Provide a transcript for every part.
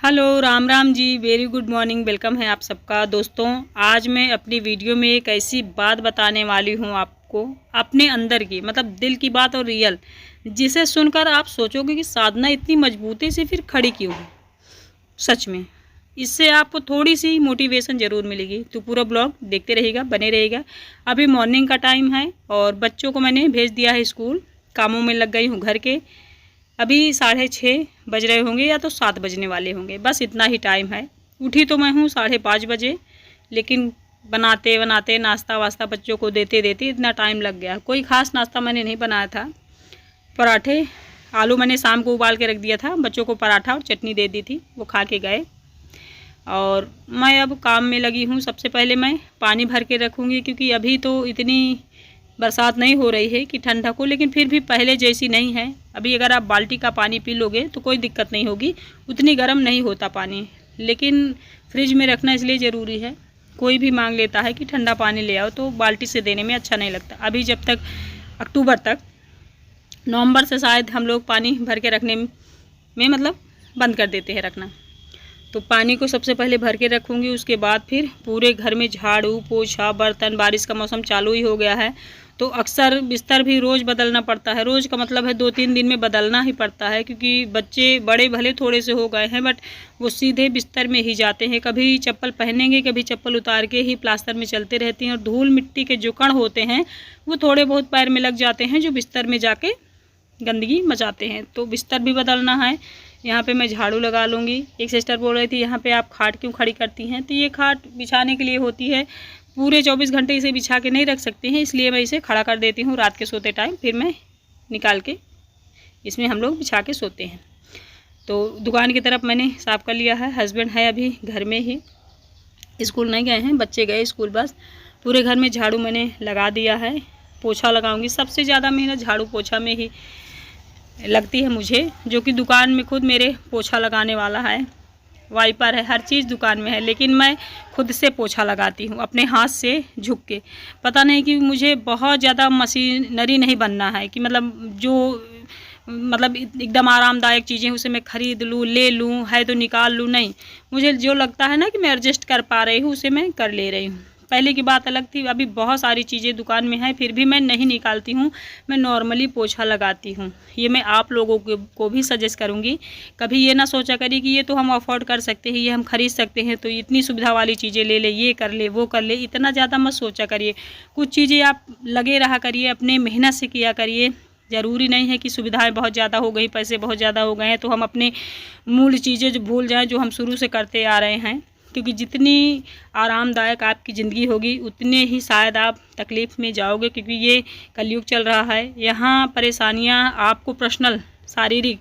Hello Ram Ram ji, very good morning. Welcome है आप सबका। दोस्तों, आज मैं अपनी वीडियो में एक ऐसी बात बताने वाली हूँ आपको, अपने अंदर की, मतलब दिल की बात और रियल, जिसे सुनकर आप सोचोगे कि साधना इतनी मजबूती से फिर खड़ी क्यों है। सच में इससे आपको थोड़ी सी मोटिवेशन ज़रूर मिलेगी, तो पूरा ब्लॉग देखते रहिएगा, बने रहेगा। अभी मॉर्निंग का टाइम है और बच्चों को मैंने भेज दिया है स्कूल, कामों में लग गई हूँ घर के। अभी 6:30 बज रहे होंगे या तो 7 बजने वाले होंगे, बस इतना ही टाइम है। उठी तो मैं हूँ 5:30 बजे, लेकिन बनाते बनाते नाश्ता वास्ता बच्चों को देते देते इतना टाइम लग गया। कोई ख़ास नाश्ता मैंने नहीं बनाया था। पराठे आलू मैंने शाम को उबाल के रख दिया था, बच्चों को पराठा और चटनी दे दी थी, वो खा के गए। और मैं अब काम में लगी हूँ। सबसे पहले मैं पानी भर के रखूँगी, क्योंकि अभी तो इतनी बरसात नहीं हो रही है कि ठंडा को, लेकिन फिर भी पहले जैसी नहीं है। अभी अगर आप बाल्टी का पानी पी लोगे तो कोई दिक्कत नहीं होगी, उतनी गर्म नहीं होता पानी, लेकिन फ्रिज में रखना इसलिए ज़रूरी है। कोई भी मांग लेता है कि ठंडा पानी ले आओ, तो बाल्टी से देने में अच्छा नहीं लगता। अभी जब तक अक्टूबर तक, नवंबर से शायद हम लोग पानी भर के रखने में मतलब बंद कर देते हैं रखना। तो पानी को सबसे पहले भर के रखूँगी, उसके बाद फिर पूरे घर में झाड़ू पोछा बर्तन। बारिश का मौसम चालू ही हो गया है, तो अक्सर बिस्तर भी रोज़ बदलना पड़ता है। रोज़ का मतलब है 2-3 दिन में बदलना ही पड़ता है, क्योंकि बच्चे बड़े भले थोड़े से हो गए हैं, बट वो सीधे बिस्तर में ही जाते हैं। कभी चप्पल पहनेंगे, कभी चप्पल उतार के ही प्लास्टर में चलते रहते हैं। और धूल मिट्टी के जो कण होते हैं वो थोड़े बहुत पैर में लग जाते हैं, जो बिस्तर में जाके गंदगी मचाते हैं। तो बिस्तर भी बदलना है। यहाँ पे मैं झाड़ू लगा लूँगी। एक सिस्टर बोल रही थी यहाँ पे आप खाट क्यों खड़ी करती हैं, तो ये खाट बिछाने के लिए होती है। पूरे 24 घंटे इसे बिछा के नहीं रख सकते हैं, इसलिए मैं इसे खड़ा कर देती हूँ रात के सोते टाइम, फिर मैं निकाल के इसमें हम लोग बिछा के सोते हैं। तो दुकान की तरफ मैंने साफ़ कर लिया है। हस्बैंड है अभी घर में ही, स्कूल नहीं गए हैं, बच्चे गए स्कूल बस। पूरे घर में झाड़ू मैंने लगा दिया है। पोछा लगाऊंगी। सबसे ज़्यादा मेहनत झाड़ू पोछा में ही लगती है मुझे, जो कि दुकान में खुद मेरे पोछा लगाने वाला है, वाइपर है, हर चीज़ दुकान में है, लेकिन मैं खुद से पोछा लगाती हूँ अपने हाथ से झुक के। पता नहीं कि मुझे बहुत ज़्यादा मशीनरी नहीं बनना है, कि मतलब एकदम आरामदायक चीज़ें उसे मैं ख़रीद लूँ, ले लूँ, है तो निकाल लूँ, नहीं। मुझे जो लगता है ना कि मैं एडजस्ट कर पा रही हूँ, उसे मैं कर ले रही हूँ। पहले की बात अलग थी, अभी बहुत सारी चीज़ें दुकान में हैं, फिर भी मैं नहीं निकालती हूँ, मैं नॉर्मली पोछा लगाती हूँ। ये मैं आप लोगों को भी सजेस्ट करूँगी। कभी ये ना सोचा करिए कि ये तो हम अफोर्ड कर सकते हैं, ये हम खरीद सकते हैं, तो इतनी सुविधा वाली चीज़ें ले ले, ये कर ले, वो कर ले, इतना ज़्यादा मत सोचा करिए। कुछ चीज़ें आप लगे रहा करिए, अपने मेहनत से किया करिए। ज़रूरी नहीं है कि सुविधाएं बहुत ज़्यादा हो गई, पैसे बहुत ज़्यादा हो गए हैं तो हम अपने मूल चीज़ें जो भूल जाएँ, जो हम शुरू से करते आ रहे हैं। क्योंकि जितनी आरामदायक आपकी ज़िंदगी होगी, उतने ही शायद आप तकलीफ़ में जाओगे, क्योंकि ये कलयुग चल रहा है। यहाँ परेशानियाँ आपको पर्सनल शारीरिक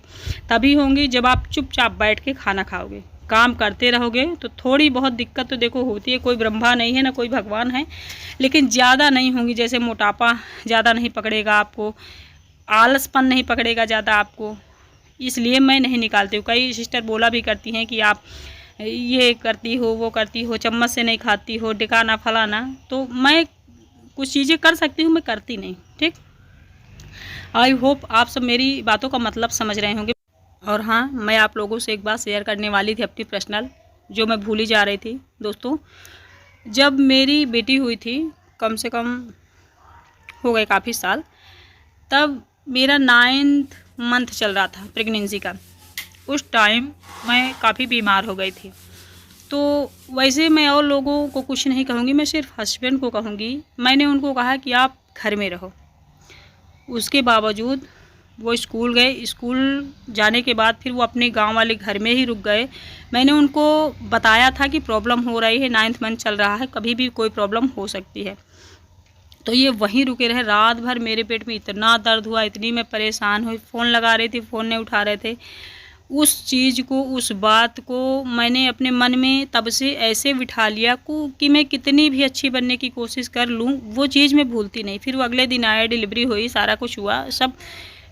तभी होंगी जब आप चुपचाप बैठ के खाना खाओगे, काम करते रहोगे। तो थोड़ी बहुत दिक्कत तो देखो होती है, कोई ब्रह्मा नहीं है ना कोई भगवान है, लेकिन ज़्यादा नहीं होंगी। जैसे मोटापा ज़्यादा नहीं पकड़ेगा आपको, आलसपन नहीं पकड़ेगा ज़्यादा आपको, इसलिए मैं नहीं निकालती हूँ। कई सिस्टर बोला भी करती हैं कि आप ये करती हो, वो करती हो, चम्मच से नहीं खाती हो, ढिकाना फलाना। तो मैं कुछ चीज़ें कर सकती हूँ, मैं करती नहीं। ठीक, आई होप आप सब मेरी बातों का मतलब समझ रहे होंगे। और हाँ, मैं आप लोगों से एक बात शेयर करने वाली थी अपनी पर्सनल, जो मैं भूल ही जा रही थी। दोस्तों, जब मेरी बेटी हुई थी, कम से कम हो गए काफ़ी साल, तब मेरा 9th मंथ चल रहा था प्रेगनेंसी का। उस टाइम मैं काफ़ी बीमार हो गई थी। तो वैसे मैं और लोगों को कुछ नहीं कहूँगी, मैं सिर्फ हस्बैंड को कहूँगी। मैंने उनको कहा कि आप घर में रहो। उसके बावजूद वो स्कूल गए। स्कूल जाने के बाद फिर वो अपने गांव वाले घर में ही रुक गए। मैंने उनको बताया था कि प्रॉब्लम हो रही है, 9th मंथ चल रहा है, कभी भी कोई प्रॉब्लम हो सकती है। तो ये वहीं रुके रहे। रात भर मेरे पेट में इतना दर्द हुआ, इतनी मैं परेशान हुई। फ़ोन लगा रही थी, फ़ोन नहीं उठा रहे थे। उस चीज़ को, उस बात को मैंने अपने मन में तब से ऐसे बिठा लिया कि मैं कितनी भी अच्छी बनने की कोशिश कर लूँ, वो चीज़ मैं भूलती नहीं। फिर वो अगले दिन आया, डिलीवरी हुई, सारा कुछ हुआ, सब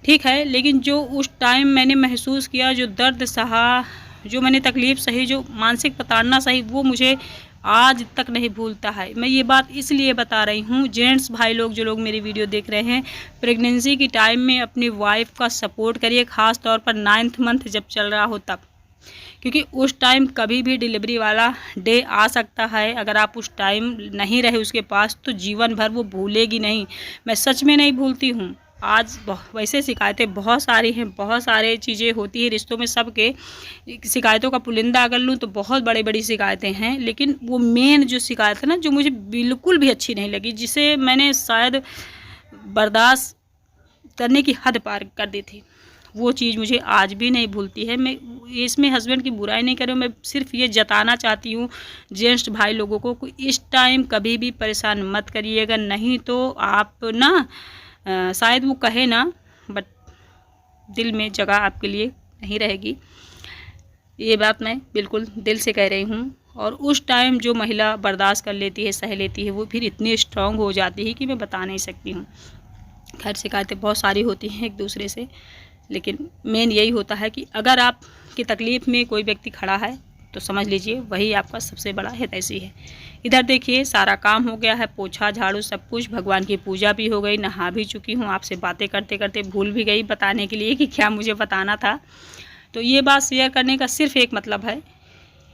ठीक है। लेकिन जो उस टाइम मैंने महसूस किया, जो दर्द सहा, जो मैंने तकलीफ़ सही, जो मानसिक प्रताड़ना सही, वो मुझे आज तक नहीं भूलता है। मैं ये बात इसलिए बता रही हूँ, जेंट्स भाई लोग जो लोग मेरी वीडियो देख रहे हैं, प्रेगनेंसी की टाइम में अपनी वाइफ का सपोर्ट करिए, ख़ास तौर पर 9th मंथ जब चल रहा हो तब। क्योंकि उस टाइम कभी भी डिलीवरी वाला डे आ सकता है। अगर आप उस टाइम नहीं रहे उसके पास तो जीवन भर वो भूलेगी नहीं। मैं सच में नहीं भूलती हूँ। आज वैसे शिकायतें बहुत सारी हैं, बहुत सारे चीज़ें होती हैं रिश्तों में, सबके शिकायतों का पुलिंदा अगर लूँ तो बहुत बड़ी बड़ी शिकायतें हैं। लेकिन वो मेन जो शिकायत है ना, जो मुझे बिल्कुल भी अच्छी नहीं लगी, जिसे मैंने शायद बर्दाश्त करने की हद पार कर दी थी, वो चीज़ मुझे आज भी नहीं भूलती है। मैं इसमें हस्बैंड की बुराई नहीं कर रही हूँ, मैं सिर्फ ये जताना चाहती हूँ जेंट्स भाई लोगों को कि इस टाइम कभी भी परेशान मत करिएगा, नहीं तो आप ना शायद वो कहे ना, बट दिल में जगह आपके लिए नहीं रहेगी। ये बात मैं बिल्कुल दिल से कह रही हूँ। और उस टाइम जो महिला बर्दाश्त कर लेती है, सह लेती है, वो फिर इतनी स्ट्रांग हो जाती है कि मैं बता नहीं सकती हूँ। खैर शिकायतें बहुत सारी होती हैं एक दूसरे से, लेकिन मेन यही होता है कि अगर आपकी तकलीफ़ में कोई व्यक्ति खड़ा है तो समझ लीजिए वही आपका सबसे बड़ा हितैषी है। इधर देखिए सारा काम हो गया है, पोछा झाड़ू सब कुछ, भगवान की पूजा भी हो गई, नहा भी चुकी हूँ। आपसे बातें करते करते भूल भी गई बताने के लिए कि क्या मुझे बताना था। तो ये बात शेयर करने का सिर्फ एक मतलब है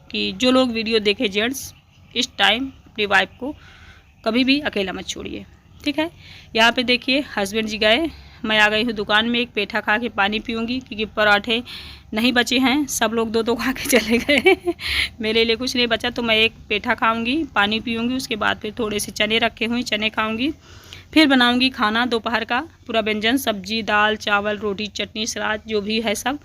कि जो लोग वीडियो देखे जेंट्स, इस टाइम अपनी वाइफ को कभी भी अकेला मत छोड़िए, ठीक है। यहाँ पे देखिए हस्बैंड जी गए, मैं आ गई हूँ दुकान में। एक पेठा खा के पानी पीऊँगी क्योंकि पराठे नहीं बचे हैं, सब लोग दो दो खा के चले गए मेरे लिए कुछ नहीं बचा, तो मैं एक पेठा खाऊंगी, पानी पीऊँगी, उसके बाद फिर थोड़े से चने रखे हुए, चने खाऊंगी। फिर बनाऊंगी खाना दोपहर का पूरा व्यंजन, सब्जी दाल चावल रोटी चटनी सलाद जो भी है सब,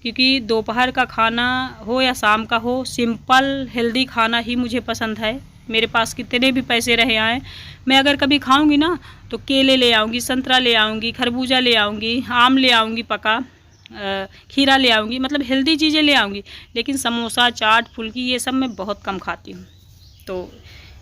क्योंकि दोपहर का खाना हो या शाम का हो, सिंपल हेल्दी खाना ही मुझे पसंद है। मेरे पास कितने भी पैसे रहे आएँ, मैं अगर कभी खाऊंगी ना तो केले ले आऊँगी, संतरा ले आऊँगी, खरबूजा ले आऊँगी, आम ले आऊँगी पका, खीरा ले आऊँगी, मतलब हेल्दी चीज़ें ले आऊँगी। लेकिन समोसा चाट फुल्की ये सब मैं बहुत कम खाती हूँ, तो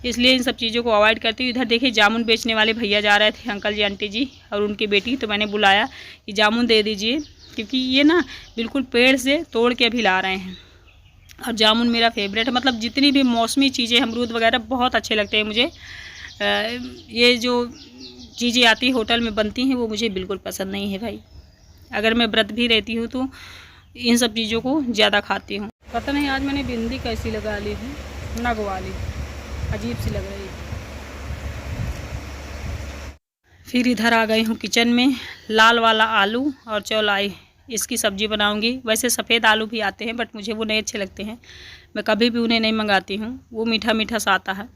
इसलिए इन सब चीज़ों को अवॉइड करती हूँ। इधर देखिए जामुन बेचने वाले भैया जा रहे थे, अंकल जी आंटी जी और उनकी बेटी, तो मैंने बुलाया कि जामुन दे दीजिए, क्योंकि ये ना बिल्कुल पेड़ से तोड़ के अभी ला रहे हैं। और जामुन मेरा फेवरेट है, मतलब जितनी भी मौसमी चीज़ें अमरूद वगैरह बहुत अच्छे लगते हैं मुझे। ये जो चीज़ें आती होटल में बनती हैं वो मुझे बिल्कुल पसंद नहीं है भाई। अगर मैं व्रत भी रहती हूँ तो इन सब चीज़ों को ज़्यादा खाती हूँ। पता नहीं आज मैंने बिंदी कैसी लगा ली है, नग वाली, अजीब सी लग रही है। फिर इधर आ गई हूँ किचन में, लाल वाला आलू और चौलाई इसकी सब्ज़ी बनाऊंगी। वैसे सफ़ेद आलू भी आते हैं बट मुझे वो नहीं अच्छे लगते हैं, मैं कभी भी उन्हें नहीं मंगाती हूँ, वो मीठा मीठा सा आता है।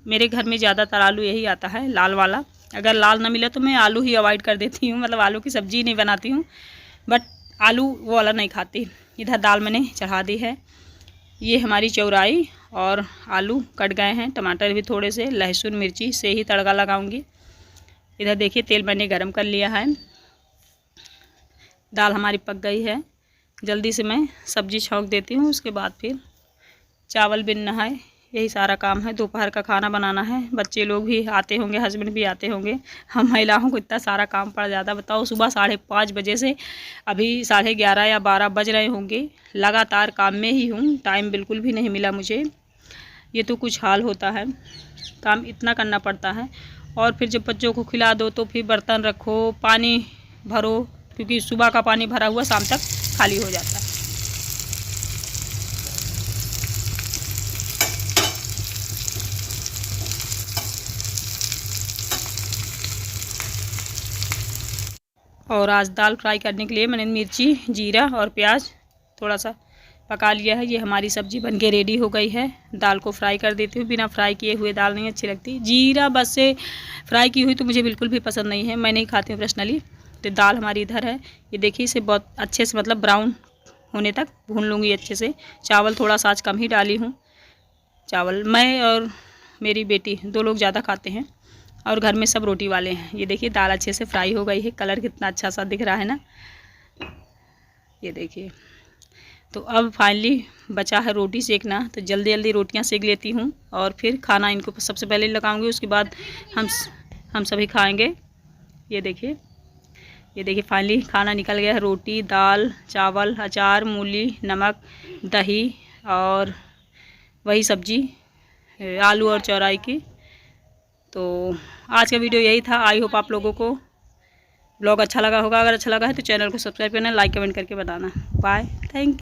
मेरे घर में ज़्यादातर आलू यही आता है, लाल वाला। अगर लाल ना मिले तो मैं आलू ही अवॉइड कर देती हूँ, मतलब आलू की सब्ज़ी नहीं बनाती हूँ, बट आलू वो वाला नहीं खाती। इधर दाल मैंने चढ़ा दी है, ये हमारी चौराई और आलू कट गए हैं, टमाटर भी थोड़े से, लहसुन मिर्ची से ही तड़का लगाऊंगी। इधर देखिए तेल मैंने गरम कर लिया है, दाल हमारी पक गई है, जल्दी से मैं सब्ज़ी छौंक देती हूँ, उसके बाद फिर चावल बिनना है। यही सारा काम है, दोपहर का खाना बनाना है। बच्चे लोग भी आते होंगे, हस्बैंड भी आते होंगे, हम महिलाओं को इतना सारा काम पड़ जाता है। बताओ सुबह 5:30 बजे से अभी 11:30 या 12 बज रहे होंगे, लगातार काम में ही हूँ, टाइम बिल्कुल भी नहीं मिला मुझे। ये तो कुछ हाल होता है, काम इतना करना पड़ता है। और फिर जब बच्चों को खिला दो तो फिर बर्तन रखो, पानी भरो, क्योंकि सुबह का पानी भरा हुआ शाम तक खाली हो जाता है। और आज दाल फ्राई करने के लिए मैंने मिर्ची जीरा और प्याज थोड़ा सा पका लिया है। ये हमारी सब्ज़ी बनके रेडी हो गई है। दाल को फ्राई कर देती हूँ, बिना फ्राई किए हुए दाल नहीं अच्छी लगती। जीरा बस से फ्राई की हुई तो मुझे बिल्कुल भी पसंद नहीं है, मैं नहीं खाती हूँ पर्सनली। तो दाल हमारी इधर है, ये देखिए इसे बहुत अच्छे से मतलब ब्राउन होने तक भून लूँगी अच्छे से। चावल थोड़ा सा आज कम ही डाली हूँ, चावल मैं और मेरी बेटी 2 लोग ज़्यादा खाते हैं और घर में सब रोटी वाले हैं। ये देखिए दाल अच्छे से फ्राई हो गई है, कलर कितना अच्छा सा दिख रहा है ना, ये देखिए। तो अब फाइनली बचा है रोटी सेकना, तो जल्दी जल्दी रोटियां सेक लेती हूँ और फिर खाना इनको सबसे पहले लगाऊंगी, उसके बाद हम सभी खाएंगे। ये देखिए फाइनली खाना निकल गया है, रोटी दाल चावल अचार मूली नमक दही और वही सब्जी आलू और चौराई की। तो आज का वीडियो यही था। आई होप आप लोगों को ब्लॉग अच्छा लगा होगा। अगर अच्छा लगा है तो चैनल को सब्सक्राइब करना, लाइक कमेंट करके बताना। Bye, thank you.